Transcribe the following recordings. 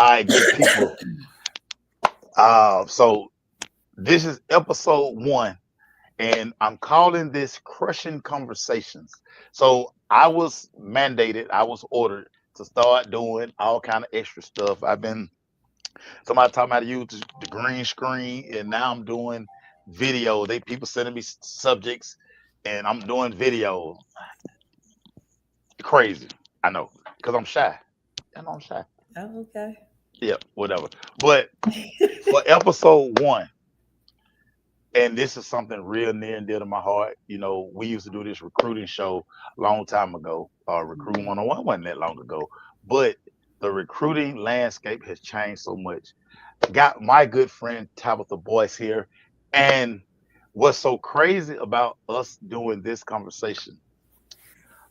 right, good people. So this is episode 1, and I'm calling this Crushing Conversations. So I was ordered to start doing all kind of extra stuff. I've been somebody taught me how to use the green screen, and now I'm doing video. They people sending me subjects, and I'm doing video. Crazy, I know, because I'm shy. I know I'm shy. Oh, okay. Yeah, whatever. But for episode 1, and this is something real near and dear to my heart. We used to do this recruiting show a long time ago. Recruiting 101 wasn't that long ago, but the recruiting landscape has changed so much. Got my good friend Tabitha Boyce here, and what's so crazy about us doing this conversation?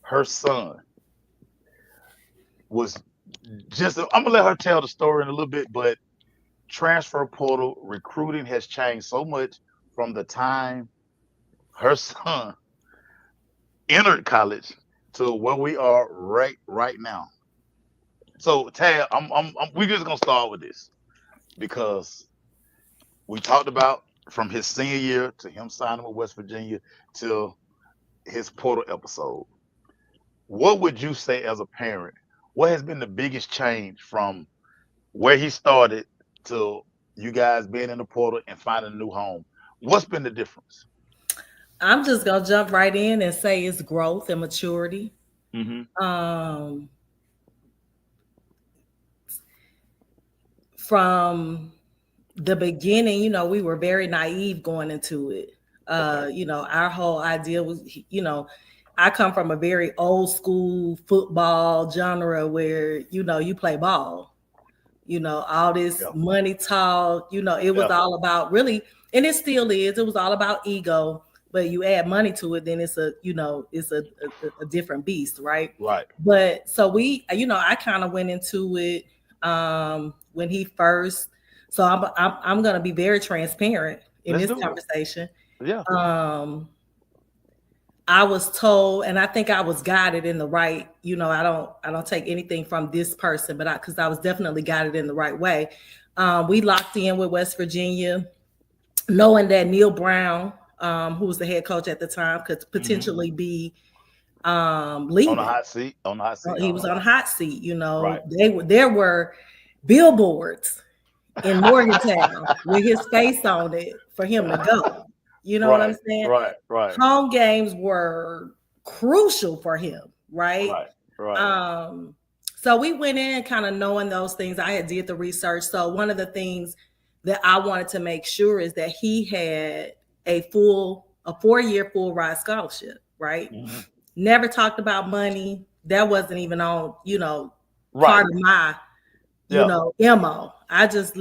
Her son was just. I'm gonna let her tell the story in a little bit, but transfer portal recruiting has changed so much from the time her son entered college to where we are right now. So Tab, we just gonna start with this because we talked about from his senior year to him signing with West Virginia to his portal episode. What would you say as a parent? What has been the biggest change from where he started to you guys being in the portal and finding a new home? What's been the difference? I'm just gonna jump right in and say it's growth and maturity. Mm-hmm. From the beginning, we were very naive going into it. Okay. Our whole idea was, I come from a very old school football genre where, you play ball, all this Yeah. money talk, it was Yeah. all about really, and it still is, it was all about ego, but you add money to it, then it's a different beast, right? Right. But so I kind of went into it when he first, so I'm going to be very transparent in Let's this do it. conversation. Yeah. I was told, and I think I was guided in the right, I don't take anything from this person, but because I was definitely guided in the right way. We locked in with West Virginia, knowing that Neil Brown, who was the head coach at the time, could potentially be leaving. On the hot seat. He was on a hot seat. Right. There were billboards in Morgantown with his face on it for him to go. You know what I'm saying? Right. Home games were crucial for him, right? Right. So we went in kind of knowing those things. I had did the research. So one of the things that I wanted to make sure is that he had a 4-year full ride scholarship, right? Mm-hmm. Never talked about money. That wasn't even on, Right. part of my, MO. I just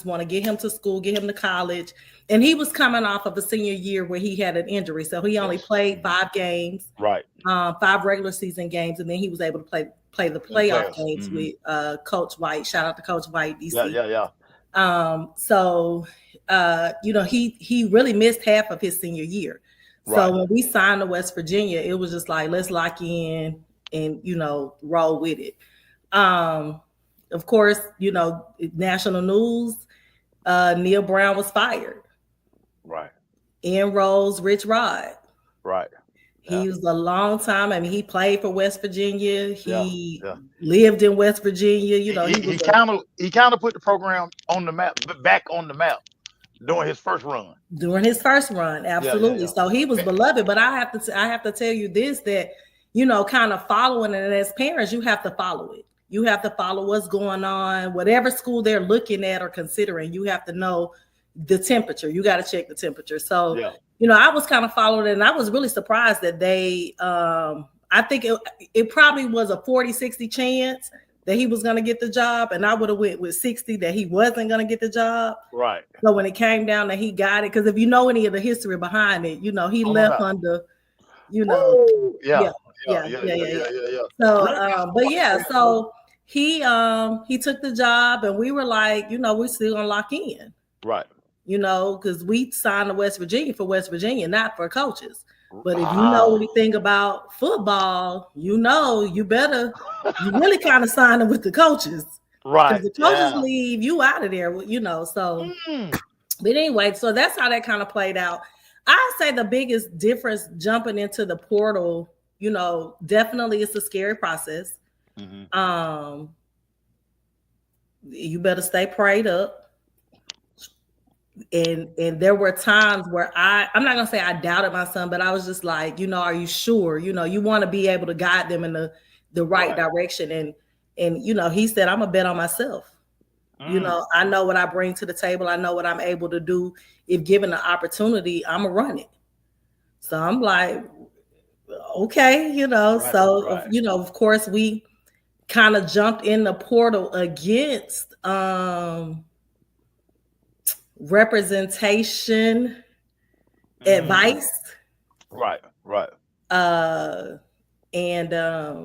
want to get him to school, get him to college. And he was coming off of a senior year where he had an injury. So he only played 5 games, Right. 5 regular season games. And then he was able to play the playoff games with Coach White. Shout out to Coach White, DC. Yeah. So, he really missed half of his senior year. So when we signed to West Virginia, it was just like, let's lock in and, roll with it. Of course, national news, Neil Brown was fired. Right. In rolls Rich Rod. Right. He was a long time. I mean, he played for West Virginia. He Yeah. lived in West Virginia. He kind of put the program on the map, back on the map during his first run. Absolutely. Yeah. So he was beloved. But I have to tell you this, that kind of following it. And as parents, you have to follow it. You have to follow what's going on. Whatever school they're looking at or considering, you have to know the temperature. You got to check the temperature. So, I was kind of following it, and I was really surprised that they, I think it probably was a 40-60 chance that he was going to get the job. And I would have went with 60 that he wasn't going to get the job. Right. So when it came down that he got it, because if you know any of the history behind it, he left under, Yeah. So, but yeah, so he took the job, and we were like, we're still gonna lock in. Right. Because we signed to West Virginia for West Virginia, not for coaches. But if you know anything about football, you really kind of signing with the coaches. Because Right. the coaches Yeah. leave, you out of there, So, Mm. but anyway, so that's how that kind of played out. I say the biggest difference jumping into the portal, definitely it's a scary process. Hmm. Um, you better stay prayed up. And there were times where I'm not gonna say I doubted my son, but I was just like, are you sure? You want to be able to guide them in the right Right. direction. And he said, I'm a bet on myself. Mm. I know what I bring to the table. I know what I'm able to do. If given the opportunity, I'm gonna run it. So I'm like, okay, Right. So Right. of course we kind of jumped in the portal against representation Mm. advice. Right. Right. Uh and I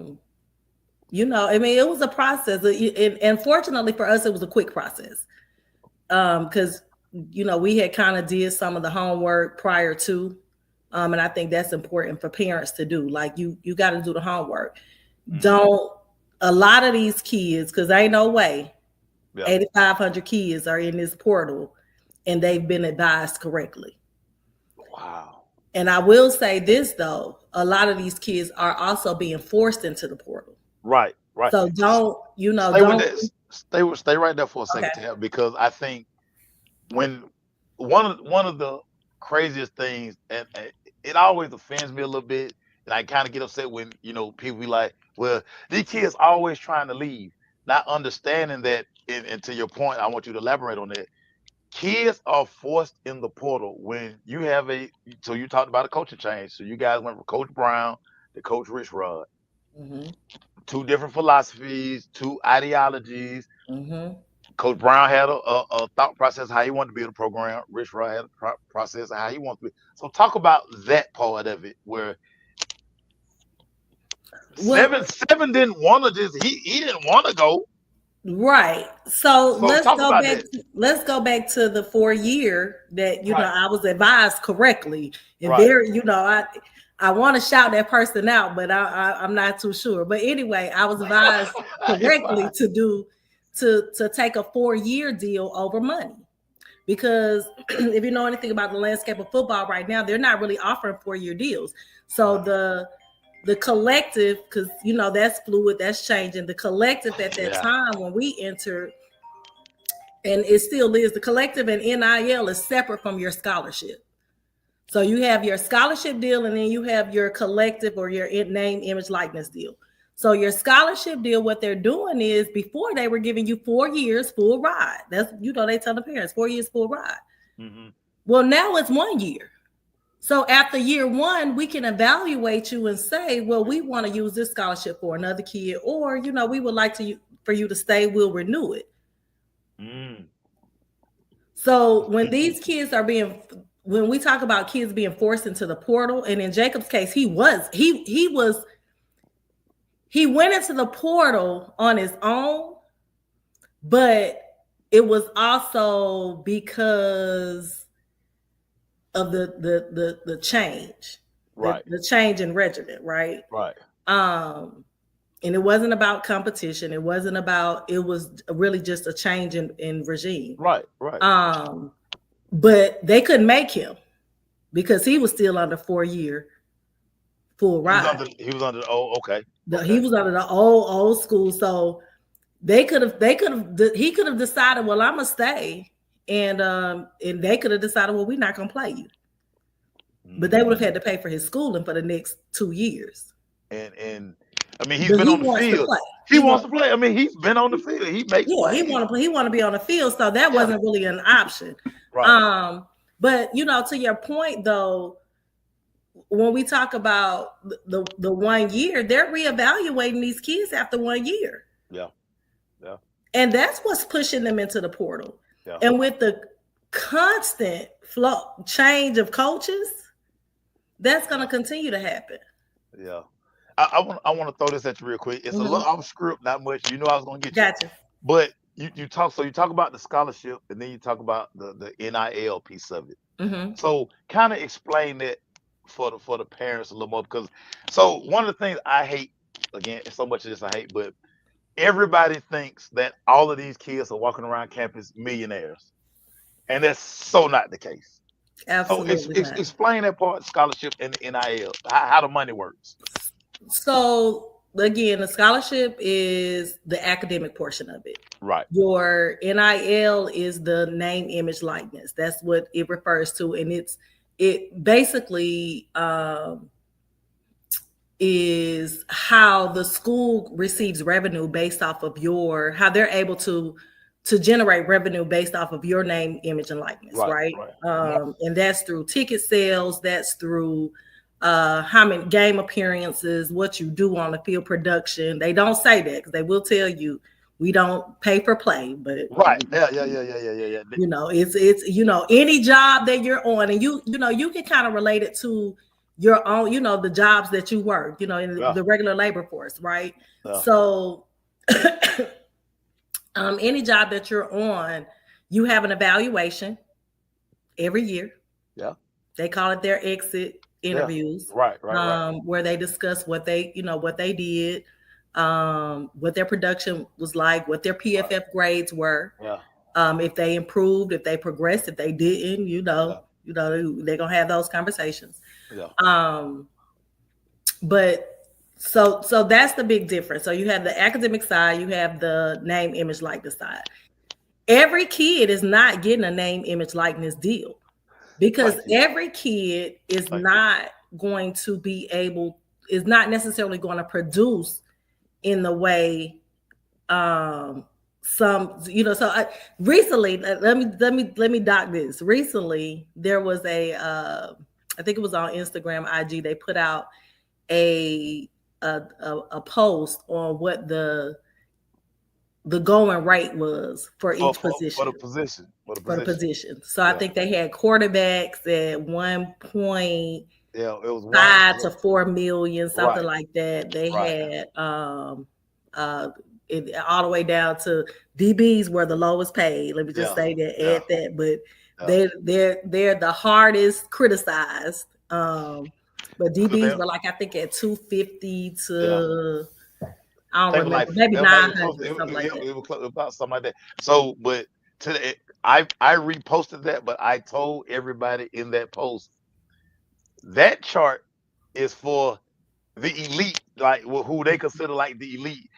mean, it was a process. And fortunately for us, it was a quick process. Because we had kind of did some of the homework prior to. And I think that's important for parents to do. Like you got to do the homework. Hmm. Don't A lot of these kids, because ain't no way Yeah. 8,500 kids are in this portal and they've been advised correctly. Wow. And I will say this though, a lot of these kids are also being forced into the portal. Right. Right. So Stay with don't. that. Stay right there for a second, Okay. Tab, because I think when one of the craziest things, and it always offends me a little bit, and I kind of get upset when people be like, "Well, these kids always trying to leave," not understanding that. And to your point, I want you to elaborate on that. Kids are forced in the portal when you have a. So you talked about a coaching change. So you guys went from Coach Brown to Coach Rich Rod. Mm-hmm. Two different philosophies, two ideologies. Mm-hmm. Coach Brown had a thought process how he wanted to build a program. Rich Rod had a process of how he wants to be. So talk about that part of it, where Well, seven didn't want to just he didn't want to go. right. So So talk about that. let's go back to the 4 year that Right, I was advised correctly. And right, there, I want to shout that person out, but I'm not too sure. But anyway, I was advised it's correctly fine. to take a 4 year deal over money. Because if you know anything about the landscape of football right now, they're not really offering 4 year deals. So No. the collective, because that's fluid, that's changing. The collective at that Yeah. time when we entered, and it still is, the collective and NIL is separate from your scholarship. So you have your scholarship deal, and then you have your collective or your name, image, likeness deal. So your scholarship deal, what they're doing is, before they were giving you 4 years full ride. That's they tell the parents 4 years full ride. Hmm. Well, now it's 1 year. So after year one, we can evaluate you and say, well, we want to use this scholarship for another kid, or we would like for you to stay. We'll renew it. Mm. So when we talk about kids being forced into the portal, and in Jacob's case, he went into the portal on his own, but it was also because of the change, Right, the change in regiment, right? right. And it wasn't about competition. It wasn't about. It was really just a change in regime. Right, right. But they couldn't make him because he was still under 4 year full He was ride. under. He was under. Oh, okay, He okay. was under the old school. So he could have decided, well, I'm gonna stay, and they could have decided, well, we're not gonna play you. But they would have Mm. had to pay for his schooling for the next 2 years. And I mean, he's But been he on the wants to field. play. He wants to play. I mean, he's been on the field. He makes Yeah, he plays. want to play. He want to be on the field. So that Yeah. wasn't really an option. Right. But to your point though, when we talk about the 1 year, they're reevaluating these kids after 1 year. Yeah. Yeah. And that's what's pushing them into the portal. Yeah. And with the constant change of coaches, that's going to continue to happen. Yeah. I want to throw this at you real quick. It's a little off script, not much. You know I was gonna get you. Gotcha. But you talk about the scholarship, and then you talk about the NIL piece of it. Mm-hmm. So kind of explain that for the parents a little more, because so one of the things I hate, again, so much of this I hate, but everybody thinks that all of these kids are walking around campus millionaires, and that's so not the case. So Absolutely not. explain that part, scholarship and NIL, how the money works. So again, the scholarship is the academic portion of it. Right. Your NIL is the name, image, likeness. That's what it refers to, and it basically is how the school receives revenue based off of how they're able to generate revenue based off of your name, image, and likeness, right? And that's through ticket sales, that's through how many game appearances, what you do on the field, production. They don't say that because they will tell you we don't pay for play, but yeah. It's any job that you're on, and you can kind of relate it to your own, the jobs that you work, in the regular labor force, right? Yeah. So any job that you're on, you have an evaluation every year. Yeah. They call it their exit interviews. Yeah. Right. Where they discuss what they did, what their production was like, what their PFF grades were. Yeah. If they improved, if they progressed, if they didn't, they're gonna have those conversations. Yeah. But so that's the big difference. So you have the academic side, you have the name, image, likeness side. Every kid is not getting a name, image, likeness deal because every kid is not going to be is not necessarily going to produce in the way recently, let me dock this. Recently, there was I think it was on Instagram, IG. They put out a post on what the going rate was for each position. For the position. So I think they had quarterbacks at 1.5 to 4 million, something like that. They had all the way down to DBs were the lowest paid. Let me just say that, add that. But they're the hardest criticized. But DBs were like, I think at 250 to I don't remember, maybe 900, something like that. It was about something like that. So, but I reposted that, but I told everybody in that post that chart is for the elite, like who they consider like the elite.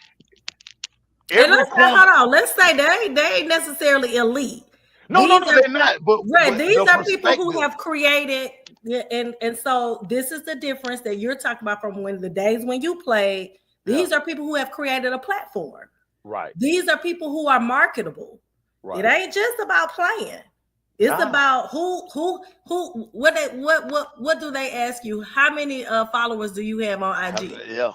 And let's say they ain't necessarily elite. No, they're not. But these are people who have created, and so this is the difference that you're talking about from the days when you played. These are people who have created a platform. Right. These are people who are marketable. Right. It ain't just about playing. It's about what do they ask you? How many followers do you have on IG? Yeah.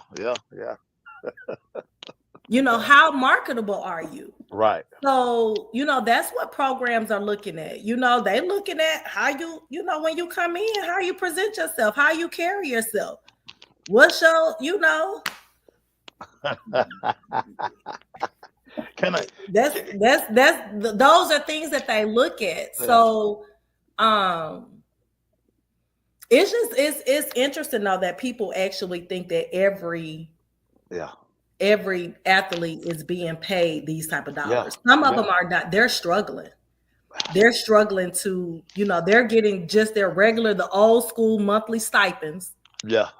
How marketable are you? Right. So, that's what programs are looking at. They looking at how you, when you come in, how you present yourself, how you carry yourself. What's your, Can I? Those are things that they look at. So, it's interesting though that people actually think that every athlete is being paid these type of dollars. Some of them are not. They're struggling. They're struggling to, they're getting just their regular, the old school monthly stipends. Yeah.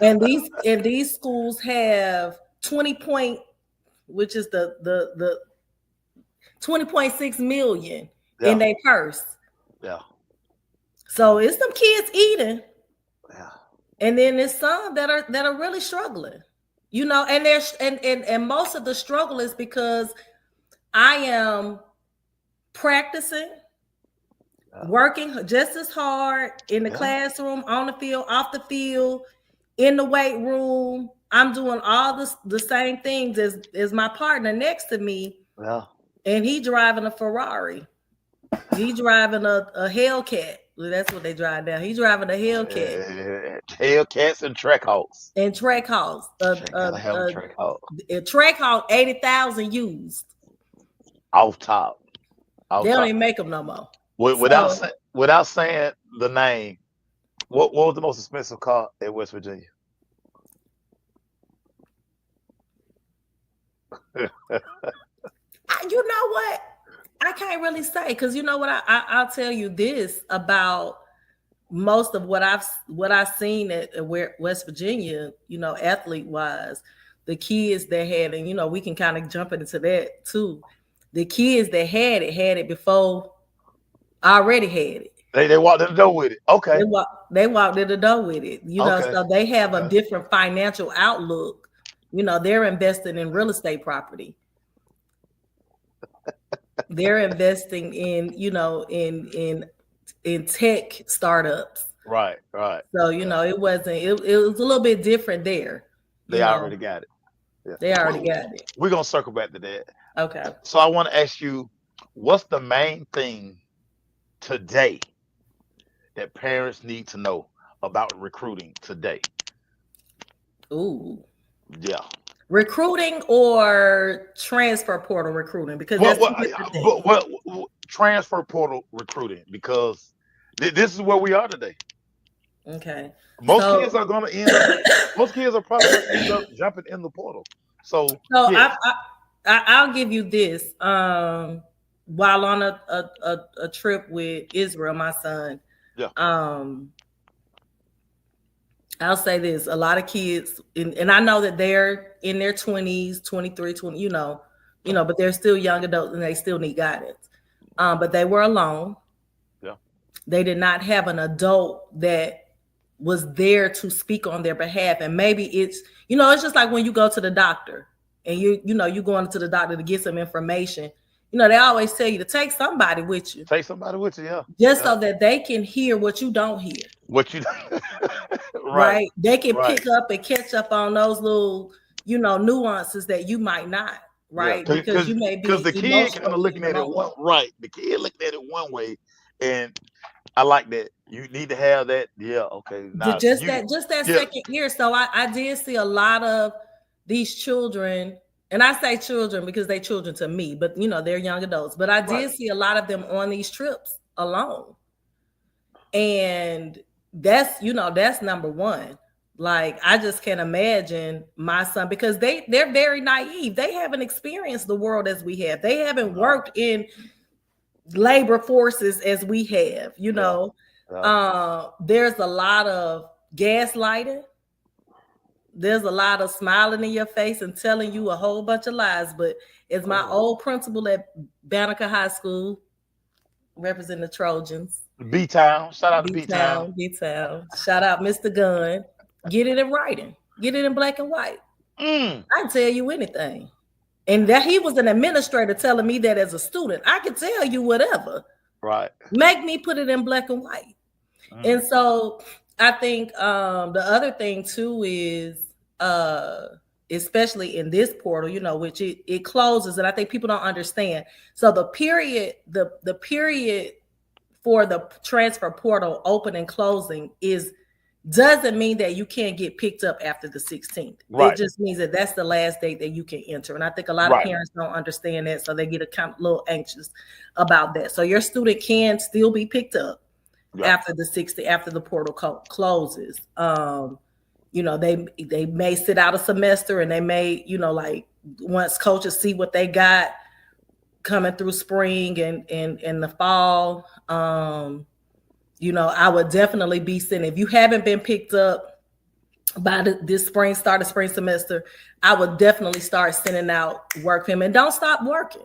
and these schools have 20 point, which is the 20.6 million in their purse. Yeah. So it's some kids eating. Yeah. And then there's some that are really struggling. And there's and most of the struggle is because I am practicing, working just as hard in the classroom, on the field, off the field, in the weight room. I'm doing all the same things as my partner next to me. Yeah. And he driving a Ferrari. He driving a Hellcat. That's what they drive now. He's driving a Hellcat. Hellcats and Trackhawks. A Trackhawk 80,000 used. Off top. They don't even make them no more. Without saying the name, what was the most expensive car at West Virginia? You know what? I can't really say because you know what I'll tell you this about most of what I've seen at where West Virginia, athlete wise, the kids that had, and we can kind of jump into that too. The kids that had it before I already had it. They walked in the door with it. Okay. They walked in the door with it, Okay. so they have a Okay. different financial outlook. They're investing in real estate property. They're investing in, in tech startups. Right. Right. So, Yeah. it was a little bit different there. They already got it. Yeah. They already got it. We're gonna circle back to that. Okay. So I want to ask you, what's the main thing today that parents need to know about recruiting today? Ooh. Yeah. Recruiting or transfer portal recruiting? Because Well, that's well, two different things. transfer portal recruiting, because this is where we are today. Okay. Most So kids are gonna end up. Most kids are probably gonna end up jumping in the portal. So so yes, I'll give you this. While on a trip with Israel, my son, yeah, um, I'll say this: a lot of kids, and I know that they're in their 20s, 23, 20, but they're still young adults and they still need guidance. But they were alone. yeah, They did not have an adult that was there to speak on their behalf. And maybe it's just like when you go to the doctor and you going to the doctor to get some information. They always tell you to take somebody with you, take somebody with you. Yeah, just yeah. so that they can hear what you don't hear. What you right, Right? They can right. pick up and catch up on those little, nuances that you might not, Yeah, right? Because you may because be the kid kind of emotional in looking the at it moment. one right. The kid looking at it one way, and I like that. You need to have that. Yeah. Okay. Now Just you. that Yeah. second year. So I did see a lot of these children, and I say children because they children to me, but they're young adults. But I Right. did see a lot of them on these trips alone. And that's number one. Like, I just can't imagine my son, because they're very naive. They haven't experienced the world as we have. They haven't worked in labor forces as we have. Yeah. Yeah. There's a lot of gaslighting. There's a lot of smiling in your face and telling you a whole bunch of lies. But as my old principal at Banneker High School, representing the Trojans, B Town. Shout out to B Town. B-Town, B-Town. Shout out Mr. Gunn. Get it in writing. Get it in black and white. Mm. I can tell you anything. And that he was an administrator telling me that as a student. I could tell you whatever. Right. Make me put it in black and white. Mm. And so I think the other thing too is especially in this portal, which it closes, and I think people don't understand. So the period for the transfer portal open and closing doesn't mean that you can't get picked up after the 16th. Right. It just means that that's the last date that you can enter. And I think a lot of parents don't understand that, so they get a little anxious about that. So your student can still be picked up after the portal closes. They may sit out a semester, and they may, like, once coaches see what they got coming through spring and the fall, I would definitely be sending, if you haven't been picked up by this start of spring semester, I would definitely start sending out work for him. And don't stop working.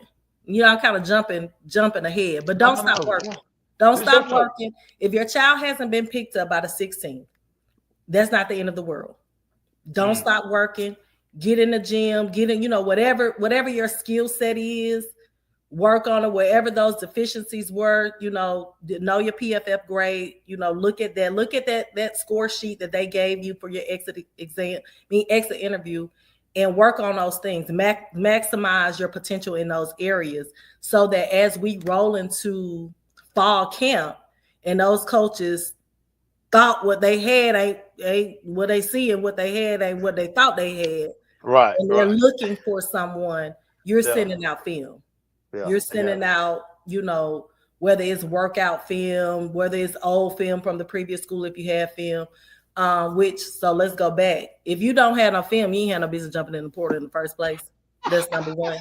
I'm kind of jumping ahead, but don't stop working. Don't stop working. If your child hasn't been picked up by the 16th, that's not the end of the world. Don't stop working. Get in the gym. Get in, whatever your skill set is. Work on it, wherever those deficiencies were. Know your PFF grade. Look at that. Look at that score sheet that they gave you for your exit interview, and work on those things. Maximize your potential in those areas, so that as we roll into fall camp, and those coaches thought what they had ain't what they see, and what they had ain't what they thought they had. Right. And they're looking for someone. You're sending out film. Yeah. You're sending out, whether it's workout film, whether it's old film from the previous school, if you have film, so let's go back. If you don't have no film, you ain't have no business jumping in the portal in the first place. That's number one.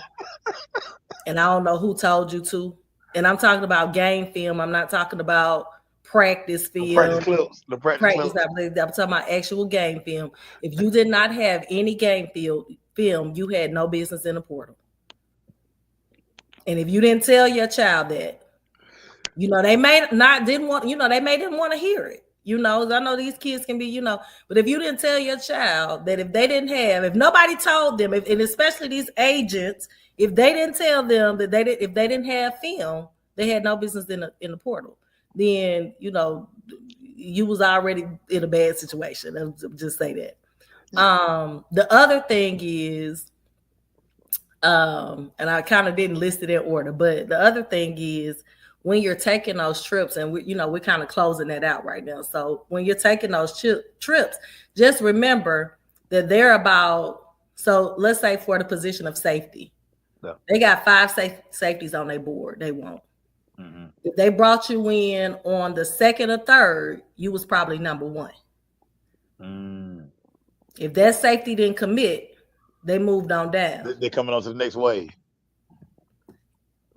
And I don't know who told you to. And I'm talking about game film. I'm not talking about practice The practice film. clips. The practice Practice. clips. I'm talking about actual game film. If you did not have any game film, you had no business in the portal. And if you didn't tell your child that, they didn't want, they may didn't want to hear it. I know these kids can be, but if you didn't tell your child that if nobody told them, and especially these agents, if they didn't tell them that if they didn't have film, they had no business in the portal, then, you was already in a bad situation. I'll just say that. The other thing is, and I kind of didn't list it in order, but the other thing is when you're taking those trips, and we're kind of closing that out right now. So when you're taking those trips, just remember that they're about, so let's say for the position of safety, they got 5 safeties on their board. They won't. Mm-hmm. If they brought you in on the 2nd or 3rd, you was probably number 1. If that safety didn't commit, they moved on down. They're coming on to the next wave.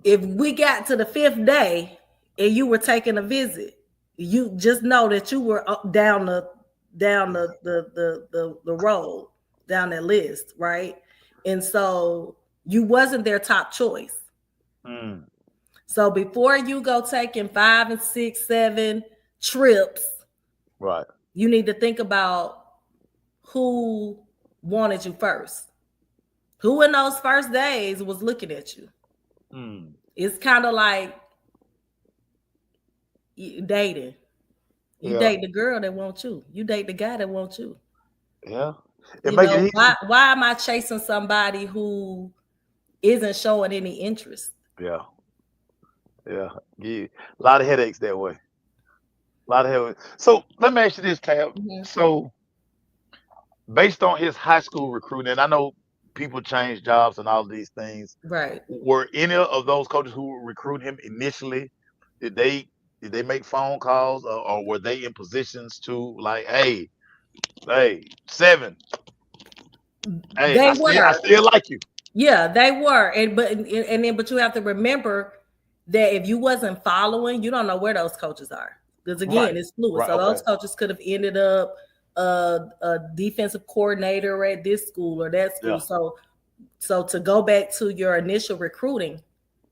If we got to the 5th day and you were taking a visit, you just know that you were down the road, down that list, right? And so you wasn't their top choice. So before you go taking 5 and 6, 7 trips, right, you need to think about who wanted you first. Who in those first days was looking at you? It's kind of like dating. You date the girl that wants you. You date the guy that wants you. Yeah. Why am I chasing somebody who isn't showing any interest? Yeah. A lot of headaches that way. So let me ask you this, Tab. Mm-hmm. So based on his high school recruiting, and I know people change jobs and all of these things. Right. Were any of those coaches who recruited him initially, did they make phone calls, or were they in positions to like, hey, 7. Hey, I still like you. Yeah, they were. But you have to remember that if you wasn't following, you don't know where those coaches are. Because again, it's fluid. Right, so those coaches could have ended up a defensive coordinator at this school or that school. Yeah. So to go back to your initial recruiting,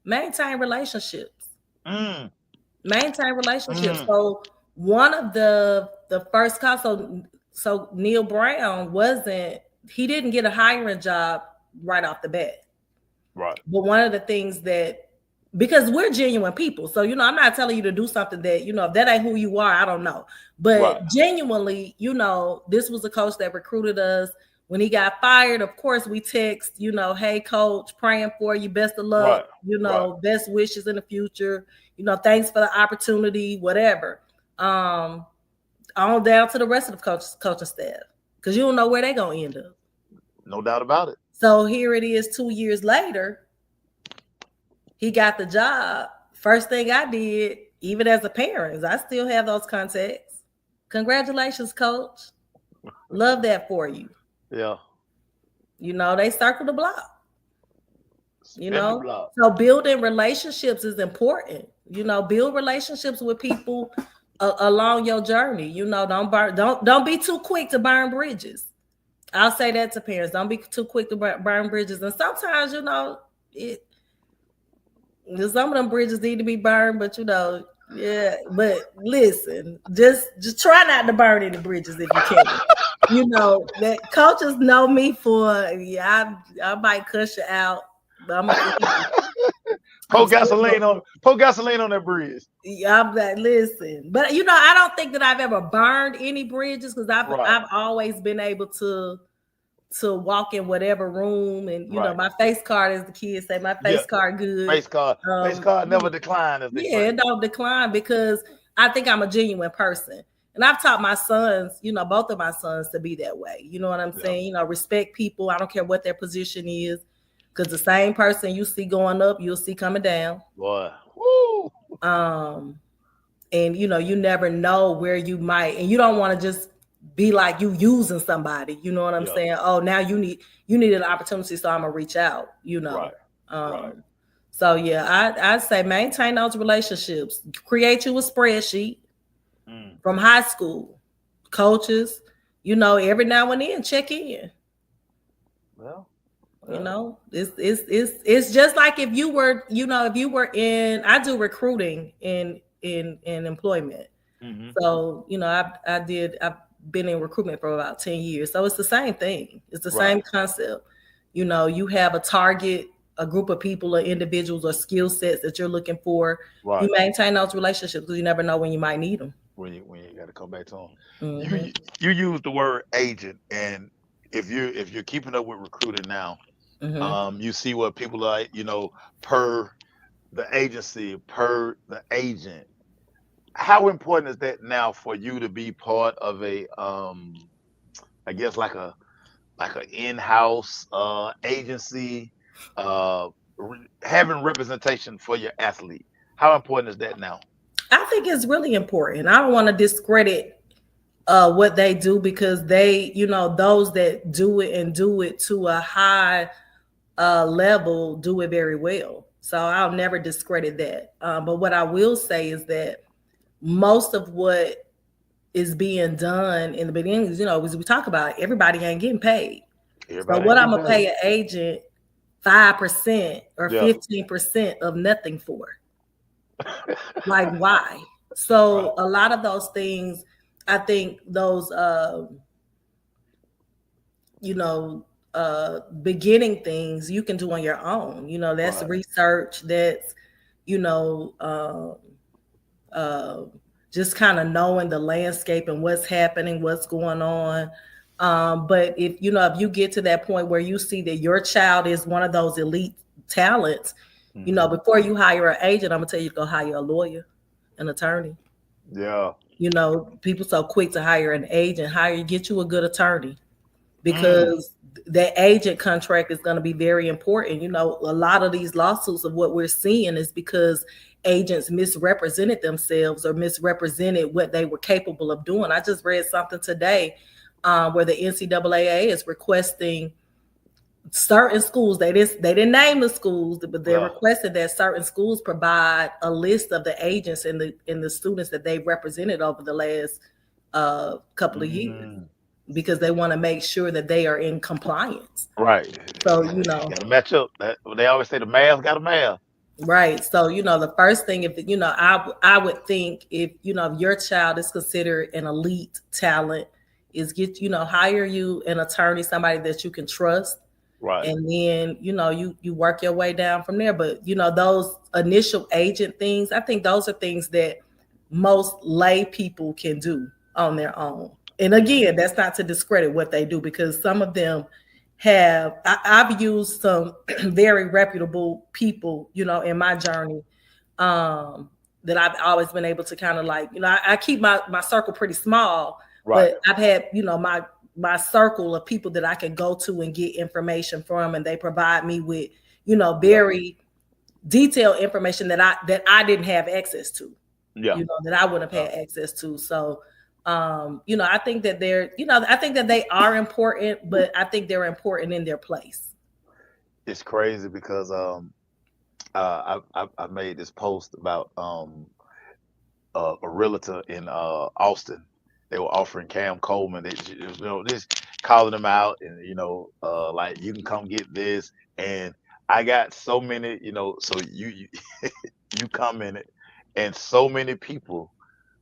maintain relationships. Maintain relationships. So one of the first calls, so Neil Brown he didn't get a hiring job right off the bat. Right. But one of the things because we're genuine people. So, I'm not telling you to do something that, if that ain't who you are, I don't know. But genuinely, this was a coach that recruited us. When he got fired, of course, we text, hey, coach, praying for you. Best of luck, best wishes in the future. Thanks for the opportunity, whatever. On down to the rest of the coaching staff. Because you don't know where they're going to end up. No doubt about it. So here it is 2 years later. He got the job. First thing I did, even as a parent, I still have those contacts. Congratulations, coach. Love that for you. Yeah. They circle the block. So building relationships is important. Build relationships with people along your journey. Don't be too quick to burn bridges. I'll say that to parents. Don't be too quick to burn bridges. And sometimes, some of them bridges need to be burned, but but listen, just try not to burn any bridges if you can. That coaches know me for, I might cuss you out, but I'm gonna pour gasoline on that bridge. I'm like, listen, but I don't think that I've ever burned any bridges because I've always been able to walk in whatever room, and my face card, as the kids say, my face card good. Face card never decline. It don't decline because I think I'm a genuine person, and I've taught my sons, both of my sons, to be that way. You know what I'm saying? Respect people. I don't care what their position is, because the same person you see going up, you'll see coming down. Boy, woo. And you never know where you might, and you don't want to just be like you using somebody. You know what I'm Yeah. saying? Oh, now you need an opportunity, so I'm gonna reach out. You know. Right. Right. Um, so yeah, I'd say maintain those relationships. Create you a spreadsheet Mm. from high school, coaches. You know, every now and then check in. Well. You Well. know, it's just like if you were, you know, if you were in, I do recruiting in employment. Hmm. So, you know, I've been in recruitment for about 10 years. So it's the same thing. It's the Right. same concept. You know, you have a target, a group of people or individuals or skill sets that you're looking for. You Right. maintain those relationships because you never know when you might need them. When you got to come back to them. Hmm. You use the word agent, and if you're keeping up with recruiting now, Hmm. you see what people like, per the agency, per the agent. How important is that now for you to be part of a I guess like an in-house agency, having representation for your athlete? How important is that now? I think it's really important. I don't want to discredit what they do because they, you know, those that do it and do it to a high level do it very well. So I'll never discredit that. But what I will say is that most of what is being done in the beginning, you know, as we talk about, everybody ain't getting paid. So Everybody what ain't I'm getting gonna pay paid. an agent 5% or Yeah. 15% of nothing for? Like why? Right. So a lot of those things, I think those you know, beginning things you can do on your own. You know, that's Right. research, that's, you know, uh, just kind of knowing the landscape and what's happening, what's going on. But if you know, if you get to that point where you see that your child is one of those elite talents, you know, Hmm. before you hire an agent, I'm gonna tell you to go hire a lawyer, an attorney. Yeah. You know, people so quick to hire an agent, get you a good attorney Mm. because that agent contract is going to be very important. You know, a lot of these lawsuits of what we're seeing is because agents misrepresented themselves or misrepresented what they were capable of doing. I just read something today where the NCAA is requesting certain schools. They didn't name the schools, but they're Yeah. requesting that certain schools provide a list of the agents and the students that they've represented over the last couple of years Mm. because they want to make sure that they are in compliance. Right. So, you know, Got to match up. That they always say the math got a math. right. So, you know, the first thing, if, you know, I would think if, you know, if your child is considered an elite talent, is get, you know, hire you an attorney, somebody that you can trust. Right. And then, you know, you work your way down from there. But, you know, those initial agent things, I think those are things that most lay people can do on their own. And Hmm. again, that's not to discredit what they do because some of them I've used some very reputable people, you know, in my journey, um, that I've always been able to kind of like, you know, I keep my circle pretty small, Right. but I've had, you know, my circle of people that I can go to and get information from, and they provide me with, you know, Yeah. very detailed information that I didn't have access to, Yeah. you know, that I wouldn't have Yeah. had access to. So, you know, I think that I think that they are important, but I think they're important in their place. It's crazy because I made this post about a realtor in Austin. They were offering Cam Coleman. They, just calling him out, and like you can come get this. And I got so many, so you commented, and so many people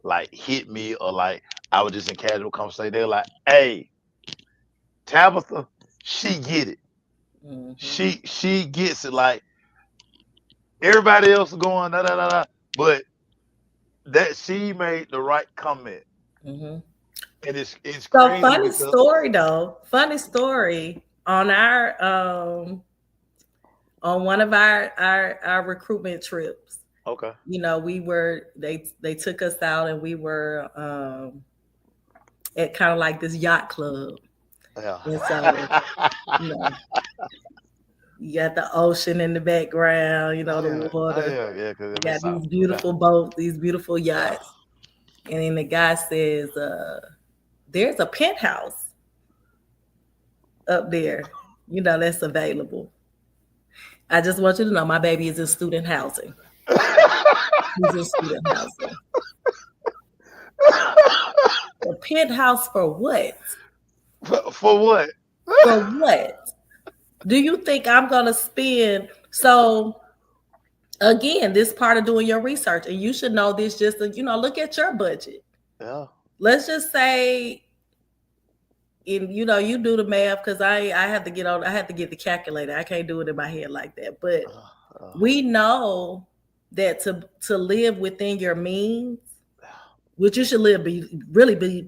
like hit me, or like I was just in casual conversation. They're like, "Hey, Tabitha, she get it. Hmm. She gets it. Like everybody else going da da da da, but that she made the right comment, Hmm. and it's So crazy funny because story though. Funny story on our on one of our recruitment trips. okay, You know, they took us out and we were at kind of like this yacht club. yeah, And so, you know, you got the ocean in the background, you know, the oh water. yeah, yeah, because You it was got south. these Okay, beautiful boats, these beautiful yeah, yachts. And then the guy says, there's a penthouse up there, that's available. I just want you to know my baby is in student housing. He's in student housing. A penthouse for what? For what? For what? Do you think I'm going to spend? So, again, this part of doing your research, and you should know this just to, look at your budget. Yeah. Let's just say, you do the math because I have to get the calculator. I can't do it in my head like that. But we know that to live within your means, which you should living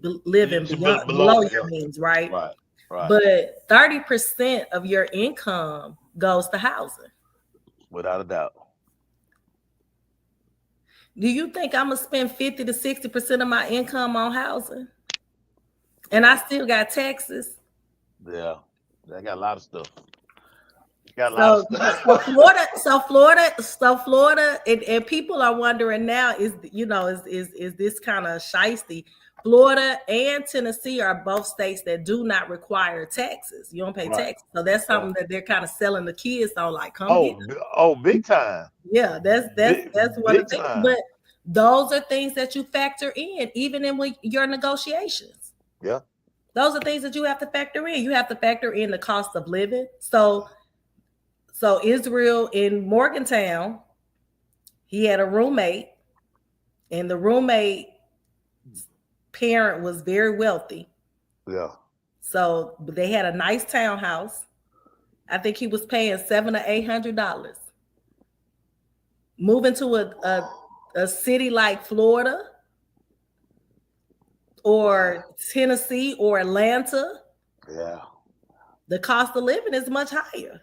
below your means, right? Right. But 30% of your income goes to housing. Without a doubt. Do you think I'm gonna spend 50 to 60% of my income on housing? And I still got taxes. Yeah. I got a lot of stuff. So Florida, and people are wondering now, is this kind of shiesty? Florida and Tennessee are both states that do not require taxes. You don't pay taxes. So that's something that they're kind of selling the kids on, like, come get them. Big time. Yeah, that's one of the things. But those are things that you factor in, even in your negotiations. Yeah. Those are things that you have to factor in. You have to factor in the cost of living. So Israel in Morgantown, he had a roommate, and the roommate parent was very wealthy. Yeah. So they had a nice townhouse. I think he was paying $700 to $800. Moving to a city like Florida or Tennessee or Atlanta, yeah, the cost of living is much higher.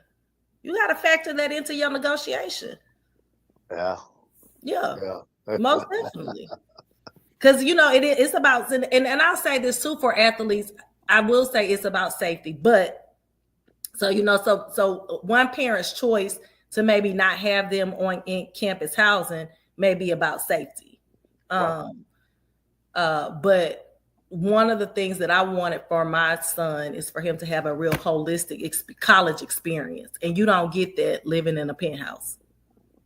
You got to factor that into your negotiation. Yeah. Most definitely. Because it's about, and I'll say this too for athletes. I will say it's about safety, but so one parent's choice to maybe not have them on in campus housing may be about safety. Right. But one of the things that I wanted for my son is for him to have a real holistic college experience, and you don't get that living in a penthouse.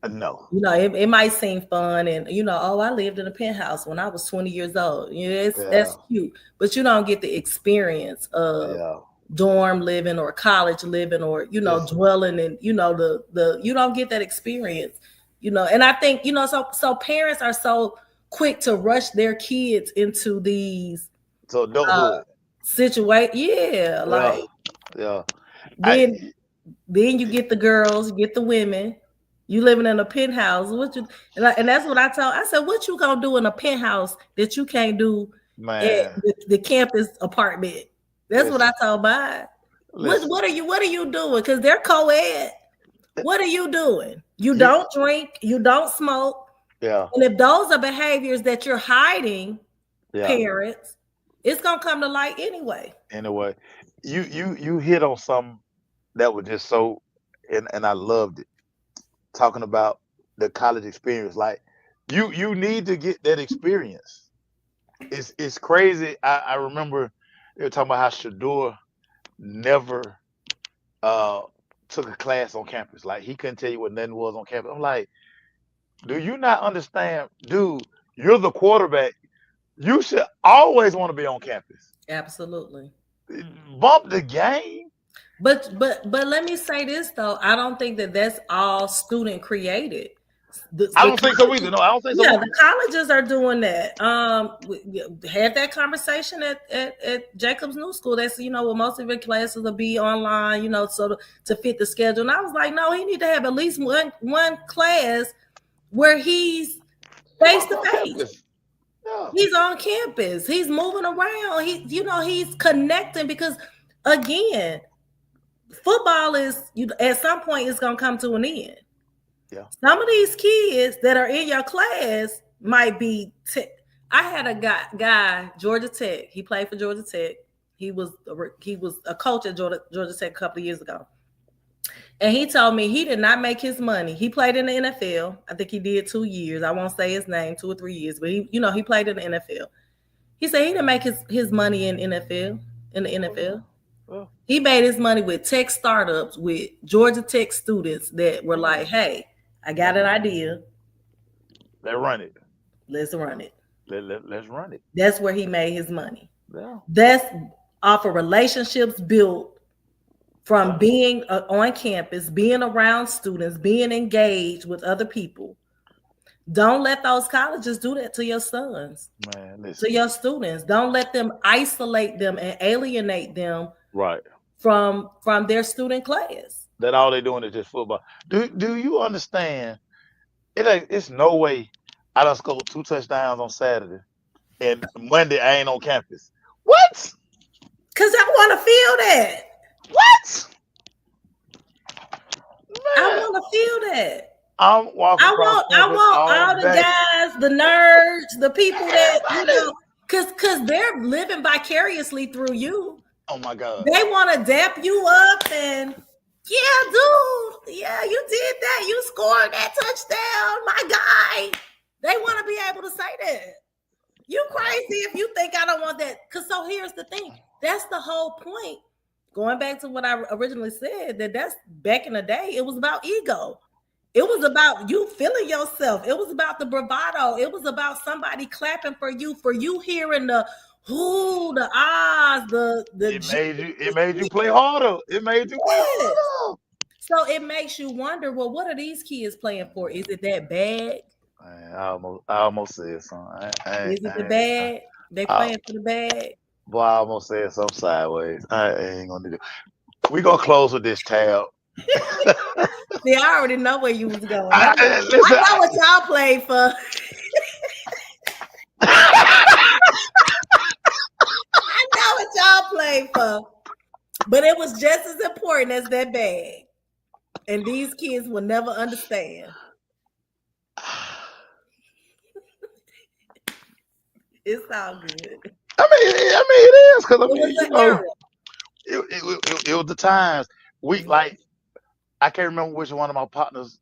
No. It might seem fun, and I lived in a penthouse when I was 20 years old. That's cute, but you don't get the experience of dorm living or college living or dwelling in the you don't get that experience. And I think so parents are so quick to rush their kids into these adulthood situation. Then you get the girls, you get the women. You living in a penthouse. And that's what I said, what you gonna do in a penthouse that you can't do at the campus apartment? That's what I told mine. What are you doing? Because they're co-ed. What are you doing? You don't drink, you don't smoke. Yeah. And if those are behaviors that you're hiding, parents, it's gonna come to light anyway. Anyway, you hit on something that was just so, and I loved it. Talking about the college experience, like you need to get that experience. It's crazy. I remember they were talking about how Shador never took a class on campus. Like he couldn't tell you what nothing was on campus. I'm like, do you not understand, dude? You're the quarterback. You should always want to be on campus. Absolutely. Bump the game. But let me say this though, I don't think that that's all student created. I don't think so either. No, I don't think so. Yeah, the colleges are doing that. We had that conversation at Jacobs New School. That's well, most of your classes will be online. So to fit the schedule. And I was like, no, he need to have at least one class where he's face to face. He's on campus. He's moving around. He's connecting because again, football is at some point it's gonna come to an end. Yeah. Some of these kids that are in your class might be. I had a guy, Georgia Tech. He played for Georgia Tech. He was a coach at Georgia Tech a couple of years ago, and he told me he did not make his money. He played in the NFL. I think he did 2 years. I won't say his name, 2 or 3 years, but he played in the NFL. He said he didn't make his money in the NFL. Well, He made his money with tech startups, with Georgia Tech students that were like, hey, I got an idea. let's run it. Let's run it. Let's run it. That's where he made his money. Yeah. That's off of relationships built from being on campus, being around students, being engaged with other people. Don't let those colleges do that to your sons, Man, listen. to your students. Don't let them isolate them and alienate them Right. from their student class. That all they doing is just football. Do you understand? It's no way I done scored 2 touchdowns on Saturday and Monday I ain't on campus. What? Because I want to feel that. What? I Man, want to feel that. I'm walking across I campus want all the day. guys, the nerds, the people that, you know, because they're living vicariously through you. Oh my God. They want to dap you up and, yeah, dude, yeah, you did that. You scored that touchdown, my guy. They want to be able to say that. You crazy if you think I don't want that. Because so here's the thing. That's the whole point. Going back to what I originally said, that's back in the day, it was about ego. It was about you feeling yourself. It was about the bravado. It was about somebody clapping for you hearing the who, the ahs, It made you play harder. It made you play harder. So it makes you wonder, well, what are these kids playing for? Is it that bad? Man, I almost said something. Is it the bag? They playing for the bag? Boy, I almost said something sideways. I ain't gonna do it. We gonna close with this tab. See, I already know where you was going. I know what y'all played for. I know what y'all played for. But it was just as important as that bag. And these kids will never understand. It's all good. I mean, it is because it was the times we like. I can't remember which one of my partners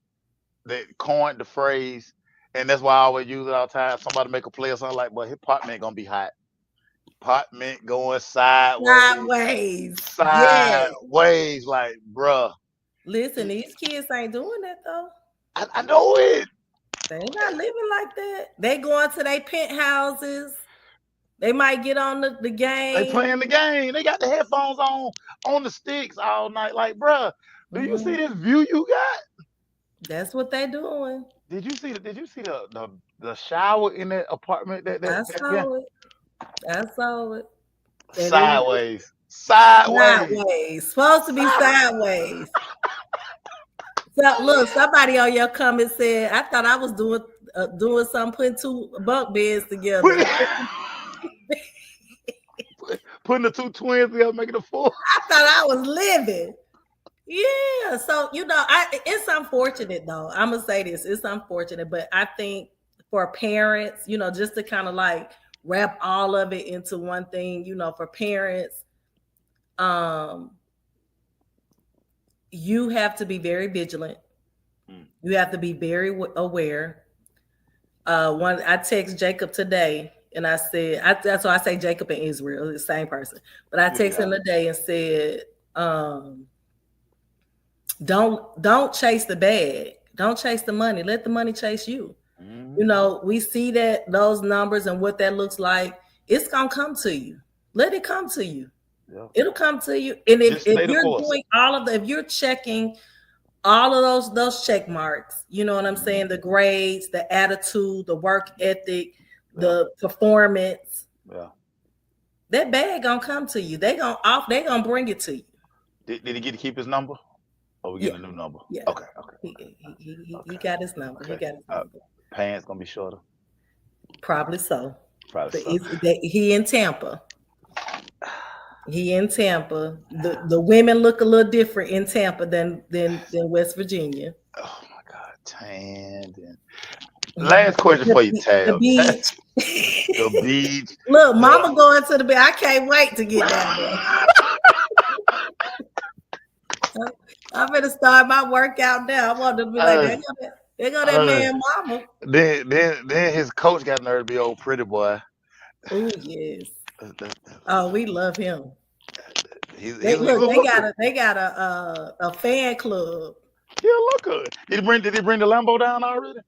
that coined the phrase, and that's why I always use it all the time. Somebody make a play or something like, "But his pot mint gonna be hot. Pot mint going sideways, sideways, like, bruh." Listen, these kids ain't doing that though. I know it. They ain't not living like that. They going to their penthouses. They might get on the game. They playing the game. They got the headphones on the sticks all night. Like, bruh, do you see this view you got? That's what they doing. Did you see the shower in that apartment? I saw it. Sideways. Supposed to be sideways. So look, somebody on your comment said, I thought I was doing something, putting 2 bunk beds together. Putting the 2 twins together, making a 4. I thought I was living. Yeah. So, it's unfortunate though. I'm going to say this. It's unfortunate, but I think for parents, just to kind of like wrap all of it into one thing, for parents, you have to be very vigilant. You have to be very aware. I text Jacob today and I said, that's why I say Jacob and Israel, the same person. But I texted him today and said, don't chase the bag. Don't chase the money. Let the money chase you. Mm-hmm. We see that those numbers and what that looks like. It's going to come to you. Let it come to you. Yeah. It'll come to you. And if you're doing if you're checking all of those check marks, you know what I'm saying? The grades, the attitude, the work ethic, the performance. Yeah. That bag gonna come to you. They gonna bring it to you. Did he get to keep his number? Or we getting a new number? Yeah. Okay. He got his number. Okay. He got his number. Pants gonna be shorter. Probably so. He in Tampa. The women look a little different in Tampa than West Virginia. Oh my God, tanned. Last question for you, Tab. The beach. The beach. Look, Mama going to the beach. I can't wait to get down there. I'm gonna start my workout now. I want to be like, there go that man, Mama. Then his coach got nerve to be old pretty boy. Oh yes. That- that- Oh, we love him. he's They a look. looker. They got a fan club. He's a looker. Did he bring the Lambo down already?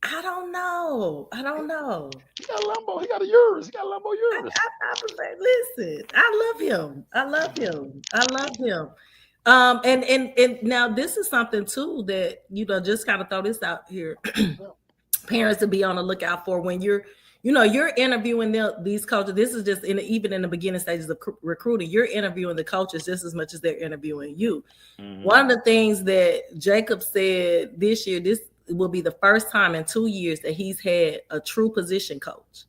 I don't know. I don't know. He got a Lambo. He got a Urus. He got a Lambo Urus. I was like, listen, I love him. I love him. I love him. And now this is something too that just kind of throw this out here. Parents to be on the lookout for when you're interviewing these coaches. This is just even in the beginning stages of recruiting. You're interviewing the coaches just as much as they're interviewing you. Mm-hmm. One of the things that Jacob said this year, this will be the first time in 2 years that he's had a true position coach,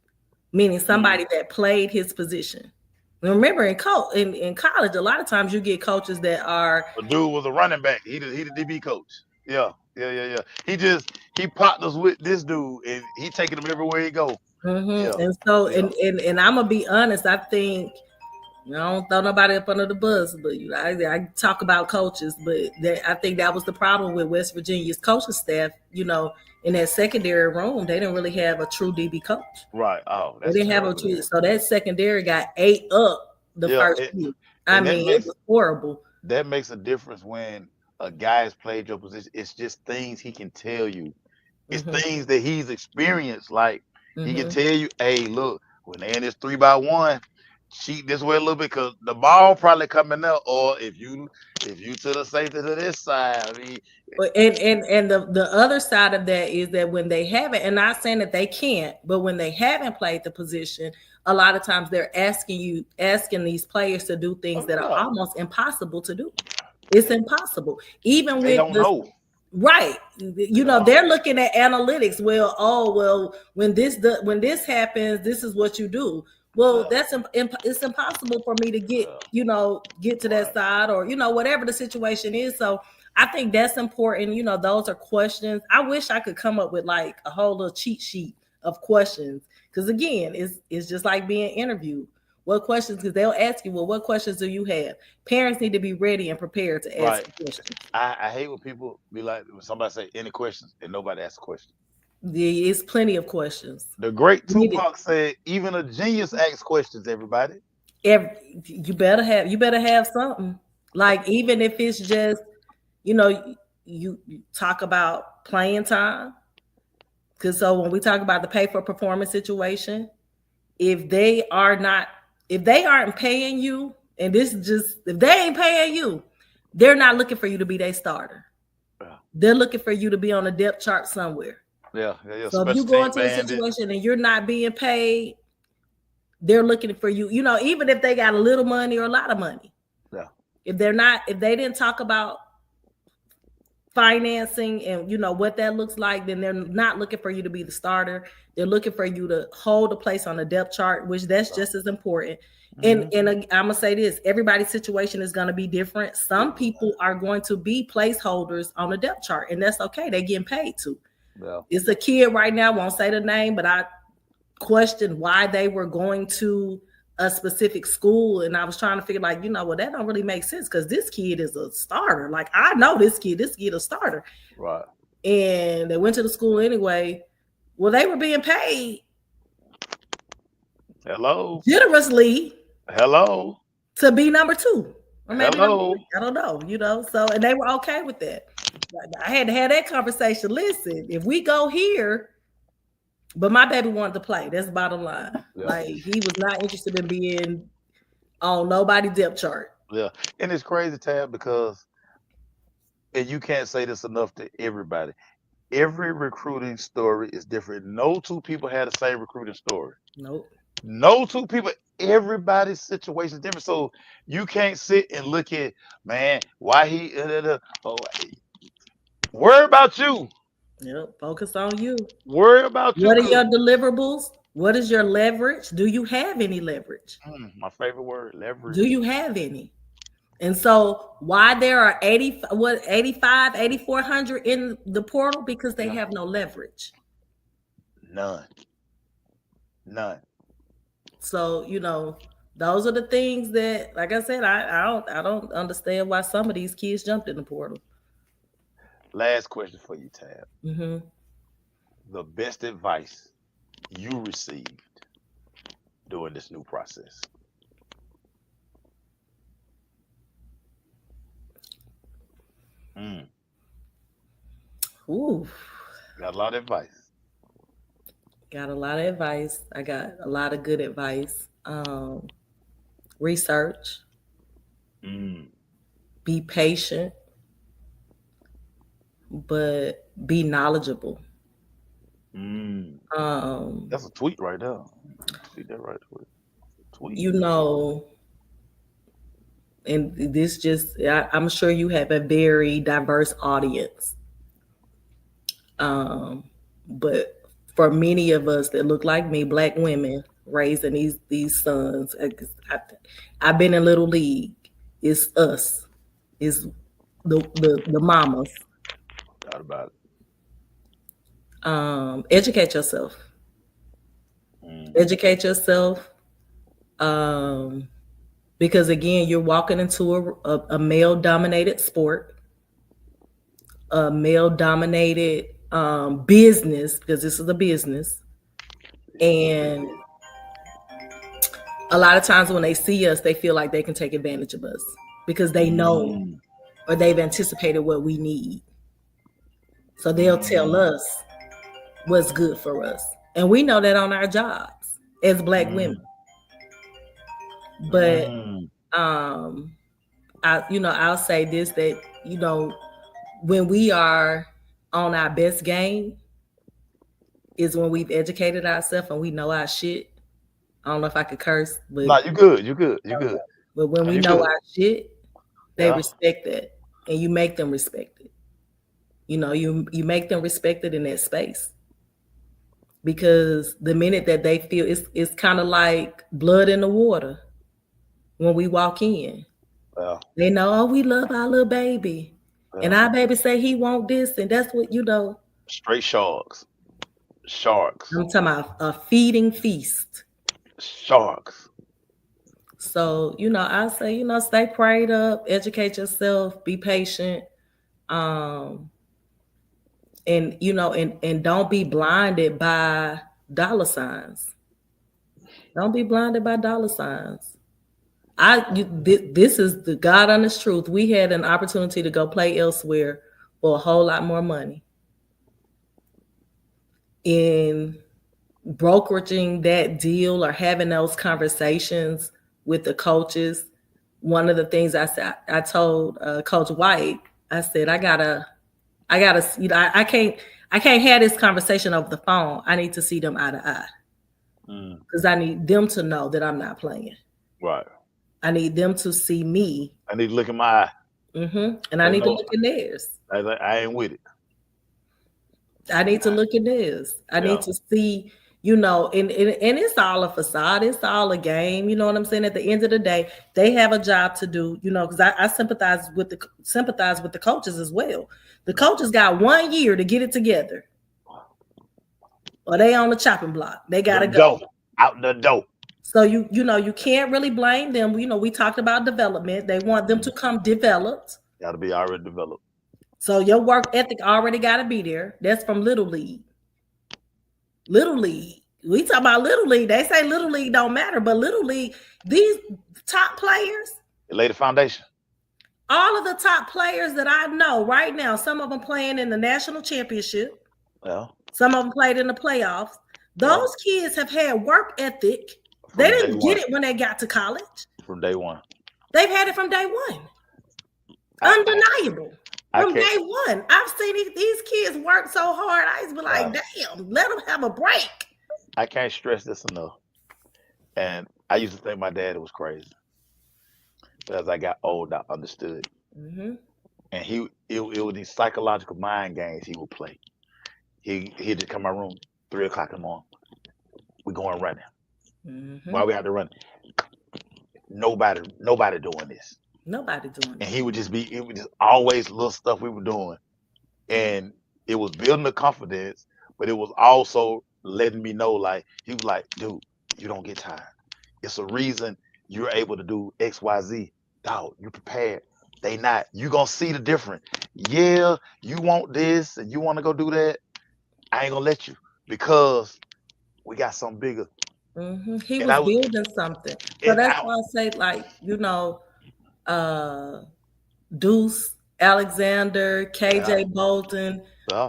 meaning somebody that played his position. Remember, in college, a lot of times you get coaches that are. A dude was a running back. He the DB coach. Yeah. He partners with this dude, and he taking him everywhere he go. Mm-hmm. Yeah. And so, and I'm gonna be honest. I think I don't throw nobody up under the bus, but I talk about coaches. But I think that was the problem with West Virginia's coaching staff. In that secondary room, they didn't really have a true DB coach. Right. Oh, they didn't have a true. So that secondary got ate up the first year. I mean, it was horrible. That makes a difference when a guy has played your position. It's just things he can tell you. It's things that he's experienced. Like he can tell you, hey, look, when they're in this 3x1, cheat this way a little bit because the ball probably coming up, or if you to the safety to this side. I mean, and the other side of that is that when they haven't, and not saying that they can't, but when they haven't played the position, a lot of times they're asking these players to do things that are almost impossible to do. It's impossible, even they don't know. Right. They're looking at analytics. Well, when this happens, this is what you do. Well, it's impossible for me to get to that side, or whatever the situation is. So I think that's important. Those are questions. I wish I could come up with like a whole little cheat sheet of questions, because again, it's just like being interviewed. What questions? Because they'll ask you, well, what questions do you have? Parents need to be ready and prepared to ask questions. I hate when people be like, when somebody say any questions and nobody asks a question. Yeah, it's plenty of questions. The great Tupac said, even a genius asks questions, everybody. You better have something. Like, even if it's just, you talk about playing time. Because so when we talk about the pay for performance situation, if they aren't paying you, and this is just, if they ain't paying you, they're not looking for you to be their starter. Yeah. They're looking for you to be on a depth chart somewhere. Yeah. So if you go into a situation and you're not being paid, they're looking for you, even if they got a little money or a lot of money. Yeah. If they didn't talk about financing and what that looks like, then they're not looking for you to be the starter. They're looking for you to hold a place on the depth chart, which that's just as important. And I'm gonna say this: everybody's situation is gonna be different. Some people are going to be placeholders on the depth chart, and that's okay. They're getting paid to. Yeah. It's a kid right now, won't say the name, but I questioned why they were going to a specific school, and I was trying to figure, like, well, that don't really make sense, because this kid is a starter. Like, I know this kid a starter. Right. And they went to the school anyway. Well, they were being paid generously to be number 2. Or maybe I don't know, so, and they were okay with that. I had to have that conversation. Listen, if we go here, but my baby wanted to play. That's the bottom line. Yeah. Like, he was not interested in being on nobody's depth chart. Yeah. And it's crazy, Tab, because, and you can't say this enough to everybody, every recruiting story is different. No two people had the same recruiting story. Nope. No two people, everybody's situation is different. So you can't sit and look at, man, why he, worry about you. Yep, focus on you. Worry about you. What are your deliverables? What is your leverage? Do you have any leverage? My favorite word, leverage. Do you have any? And so why there are 85, 8,400 in the portal? Because they have no leverage. None. So, those are the things that, like I said, I don't understand why some of these kids jumped in the portal. Last question for you, Tab. Mm-hmm. The best advice you received during this new process? Mm, Ooh, got a lot of advice. got a lot of advice. I got a lot of good advice. Research, Mm, be patient, but be knowledgeable. mm. Um, That's a tweet right there. Tweet that right quick. Tweet. you know, and this just, I'm sure you have a very diverse audience. Um, but for many of us that look like me, black women raising these sons, I've been in little league. It's us. It's the mamas. Thought about Educate yourself. it. Mm, Educate yourself. Um, because again, you're walking into a male dominated sport, a male dominated business, because this is a business. And a lot of times when they see us, they feel like they can take advantage of us because they know mm, or they've anticipated what we need. So they'll tell mm, us what's good for us. And we know that on our jobs as black women. mm, But mm. um I'll say this, that when we are on our best game is when we've educated ourselves and we know our shit. I don't know if I could curse, Nah, you good. You good. You good. but when Nah, we you know good. our shit, they Yeah. respect that, and you make them respect it. You make them respect it in that space, because the minute that they feel, it's kind of like blood in the water when we walk in. Yeah. They know, oh, we love our little baby, and Yeah. our baby say he want this, and that's what Straight sharks. Sharks. I'm talking about a feeding feast. Sharks. So I say, stay prayed up, educate yourself, be patient, um, and don't be blinded by dollar signs. Don't be blinded by dollar signs. This is the God honest truth. We had an opportunity to go play elsewhere for a whole lot more money. In brokeraging that deal or having those conversations with the coaches, one of the things I said, I told Coach White, I said, I can't have this conversation over the phone. I need to see them eye to eye, Mm. because I need them to know that I'm not playing. Right. I need them to see me, I need to look in my eye. and I They need to know look in theirs. I ain't with it. I need to look in theirs. I Yeah. need to see, and it's all a facade. It's all a game. You know what I'm saying? At the end of the day, they have a job to do. Because I sympathize with the coaches as well. The coaches got 1 year to get it together, or they on the chopping block. They gotta The go. dough. Out the dough. So you can't really blame them. We talked about development. They want them to come developed. Gotta be already developed. So your work ethic already got to be there. That's from Little League. Little League. We talk about Little League. They say Little League don't matter, but Little League, these top players, It lay the foundation. all of the top players that I know right now, some of them playing in the national championship, Yeah. some of them played in the playoffs. Those kids have had work ethic. They From day didn't get one. it when they got to college. From day one. They've had it from day one. Undeniable. From day one. I've seen these kids work so hard. I used to be like, damn, let them have a break. I can't stress this enough. And I used to think my dad was crazy. But as I got old, I understood. Mm-hmm. And it was these psychological mind games he would play. He'd just come in my room 3 o'clock in the morning. We going running. Mm-hmm. Why we out there running? Nobody doing this. Nobody doing And it. it was just always little stuff we were doing. And it was building the confidence, but it was also letting me know, like, he was like, dude, you don't get tired. It's a reason you're able to do X, Y, Z. Dog, you prepared. They not. You gonna see the difference. Yeah, you want this and you want to go do that. I ain't gonna let you, because we got something bigger He And was building something. So and that's I why I say, like, Deuce, Alexander, yeah, KJ Bolton, yeah,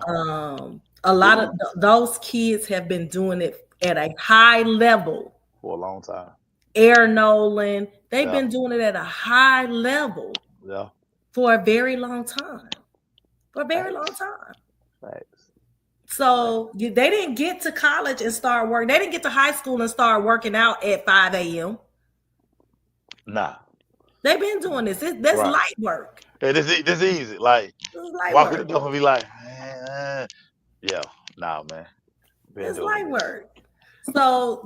a lot of dudes those kids have been doing it at a high level. for a long time. Air Nolan, they've Yeah, been doing it at a high level yeah. for a very long time. For a very long Facts, time. facts, facts. So they didn't get to college and start working. They didn't get to high school and start working out at 5 a.m. Nah, They've been doing this. That's right. light work. Hey, this easy. Like It's light walk in the work. door and be like, yeah, nah, man. Been It's doing light this. work. So,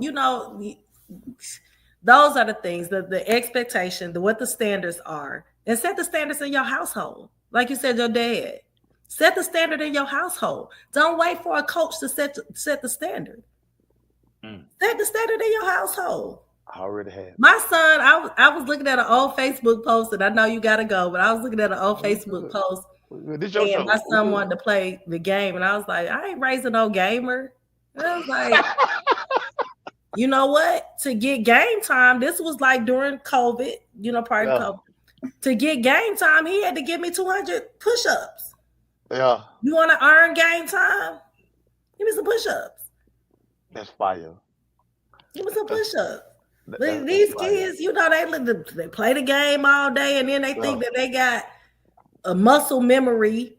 those are the things, the expectation, what the standards are, and set the standards in your household. Like you said, your dad. Set the standard in your household. Don't wait for a coach to set the standard. Mm, Set the standard in your household. I already have. My son, I was looking at an old Facebook post, and I know you got to go, but I was looking at an old We Facebook good. post, We good. This your and my show. We son good. wanted to play the game, and I was like, I ain't raising no gamer. And I was like, you know what? To get game time, this was like during COVID, part of Yeah, COVID. To get game time, he had to give me 200 push-ups. yeah. You want to earn game time? Give me some push-ups. That's fire. Give me some That's push-ups. that's These fire. kids, they play the game all day, and then they Yeah, think that they got a muscle memory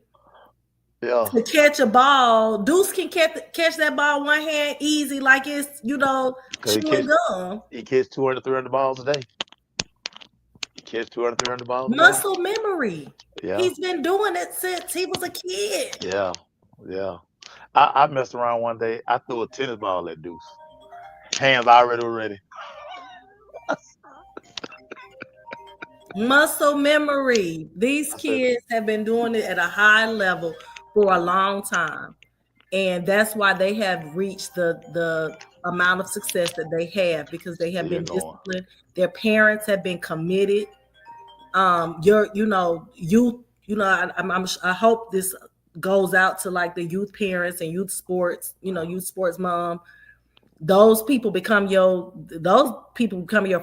yeah. to catch a ball. Deuce can catch that ball one hand easy, like it's Cause chewing gum. he catch 200, 300 balls a day. He catch 200, 300 balls a day. Muscle memory. Yeah, He's been doing it since he was a kid. yeah, yeah. I messed around one day. I threw a tennis ball at Deuce. Hands already were ready. Muscle memory. These I said, kids have been doing it at a high level for a long time. And that's why they have reached the amount of success that they have, because they have still been going. disciplined. Their parents have been committed. I hope this goes out to like the youth parents and youth sports, youth sports mom. Those people become your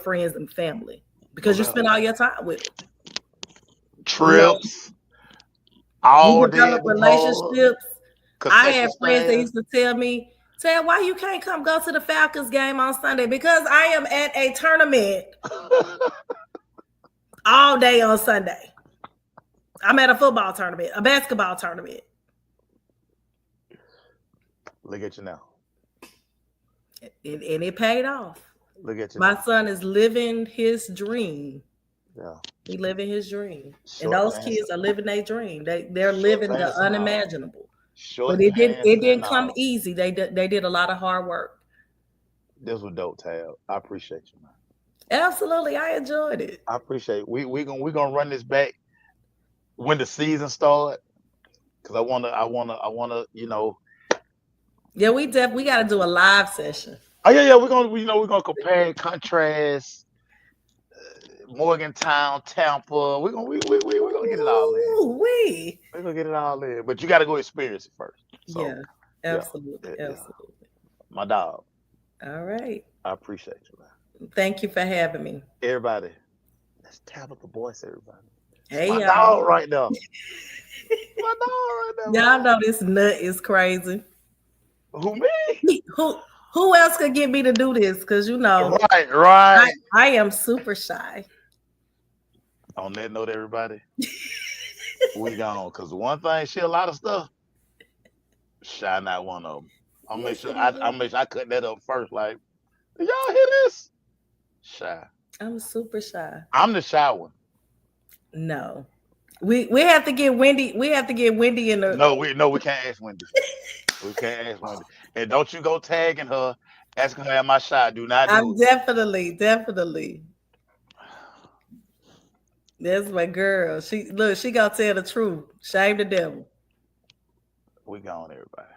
friends and family, No because you doubt. spend all your time with them. Trips, You all day develop at the mall, relationships. I concession had friends that stand. used to tell me, "Ted, why you can't come go to the Falcons game on Sunday?" Because I am at a tournament all day on Sunday. I'm at a football tournament, a basketball tournament. Look at you now. And it paid off. Look at you My now. son is living his dream. Yeah. He living his dream. And Short those pants, kids are living their dream. They're short living the pants and all. unimaginable. But Short it pants didn't and come all. easy. They did a lot of hard work. This was dope, Tab. I appreciate you, man. Absolutely. I enjoyed it. I appreciate it. We gonna run this back when the season start. Cause I wanna. Yeah, we got to do a live session. Oh yeah, yeah. We're gonna compare and contrast Morgantown, Tampa. We're gonna get it all in. Ooh, we. We're gonna get it all in. But you gotta go experience it first. So Yeah, yeah, absolutely. yeah. Absolutely. My dog. All right. I appreciate you, man. Thank you for having me. Everybody, let's Tabitha Boyce, everybody. It's Hey, my y'all. dog right now. My dog right there, Y'all man. know this nut is crazy. Who me? Who else could get me to do this? Because Right, right. I am super shy. On that note, everybody, we gone. Cause one thing, she a lot of stuff. Shy not one of them. I'll make sure I cut that up first. Like, y'all hear this? Shy. I'm super shy. I'm the shy one. No. We have to get Wendy. We have to get Wendy in the. We can't ask Wendy. We can't ask Wendy. And don't you go tagging her, asking her am I shy. Do not do I'm it. definitely. That's my girl. She gonna tell the truth. Shame the devil. We gone, everybody.